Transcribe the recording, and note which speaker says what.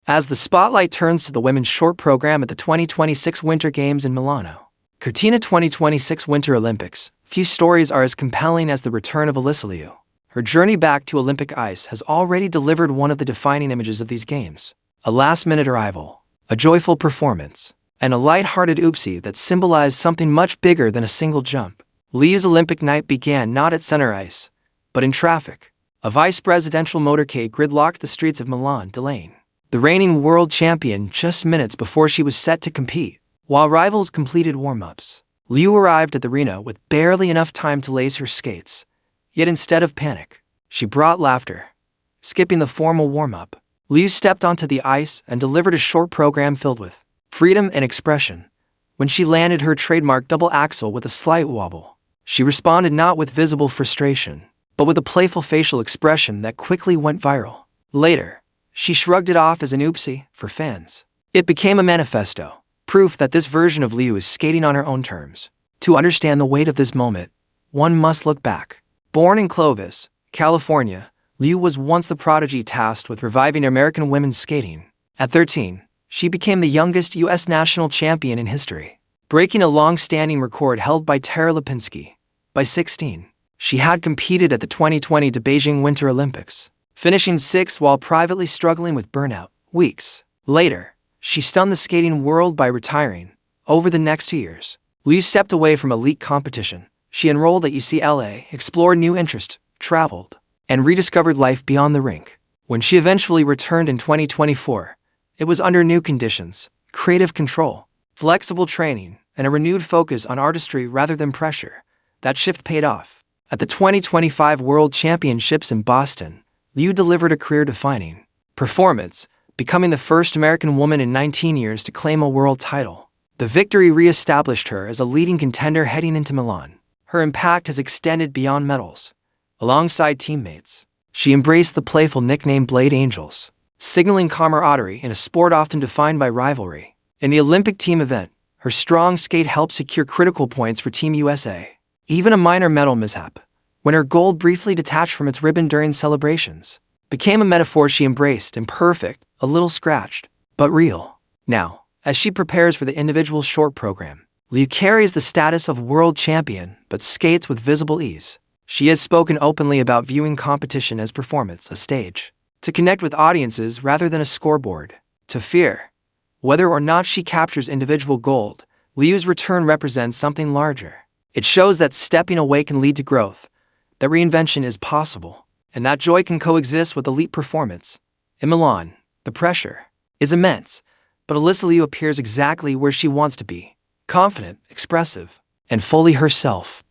Speaker 1: As the spotlight turns to the women's short program at the 2026 Winter Games in Milano, Cortina 2026 Winter Olympics, few stories are as compelling as the return of Alysa Liu. Her journey back to Olympic ice has already delivered one of the defining images of these games. A last-minute arrival, a joyful performance, and a light-hearted oopsie that symbolized something much bigger than a single jump. Liu's Olympic night began not at center ice, but in traffic. A vice-presidential motorcade gridlocked the streets of Milan, delaying the reigning world champion just minutes before she was set to compete. While rivals completed warm-ups, Liu arrived at the arena with barely enough time to lace her skates. Yet instead of panic, she brought laughter. Skipping the formal warm-up, Liu stepped onto the ice and delivered a short program filled with freedom and expression. When she landed her trademark double axel with a slight wobble, she responded not with visible frustration, but with a playful facial expression that quickly went viral. Later, she shrugged it off as an oopsie for fans. It became a manifesto, proof that this version of Liu is skating on her own terms. To understand the weight of this moment, one must look back. Born in Clovis, California, Liu was once the prodigy tasked with reviving American women's skating. At 13, she became the youngest U.S. national champion in history, breaking a long-standing record held by Tara Lipinski. By 16, she had competed at the 2020 Beijing Winter Olympics, finishing 6th while privately struggling with burnout. Weeks later, she stunned the skating world by retiring. Over the next 2 years, Liu stepped away from elite competition. She enrolled at UCLA, explored new interests, traveled, and rediscovered life beyond the rink. When she eventually returned in 2024, it was under new conditions: creative control, flexible training, and a renewed focus on artistry rather than pressure. That shift paid off. At the 2025 World Championships in Boston, Liu delivered a career-defining performance, becoming the first American woman in 19 years to claim a world title. The victory re-established her as a leading contender heading into Milan. Her impact has extended beyond medals. Alongside teammates, she embraced the playful nickname Blade Angels, signaling camaraderie in a sport often defined by rivalry. In the Olympic team event, her strong skate helped secure critical points for Team USA. Even a minor medal mishap, when her gold briefly detached from its ribbon during celebrations, became a metaphor she embraced: imperfect, a little scratched, but real. Now, as she prepares for the individual short program, Liu carries the status of world champion but skates with visible ease. She has spoken openly about viewing competition as performance, a stage to connect with audiences rather than a scoreboard to fear. Whether or not she captures individual gold, Liu's return represents something larger. It shows that stepping away can lead to growth, that reinvention is possible, and that joy can coexist with elite performance. In Milan, the pressure is immense, but Alysa Liu appears exactly where she wants to be: confident, expressive, and fully herself.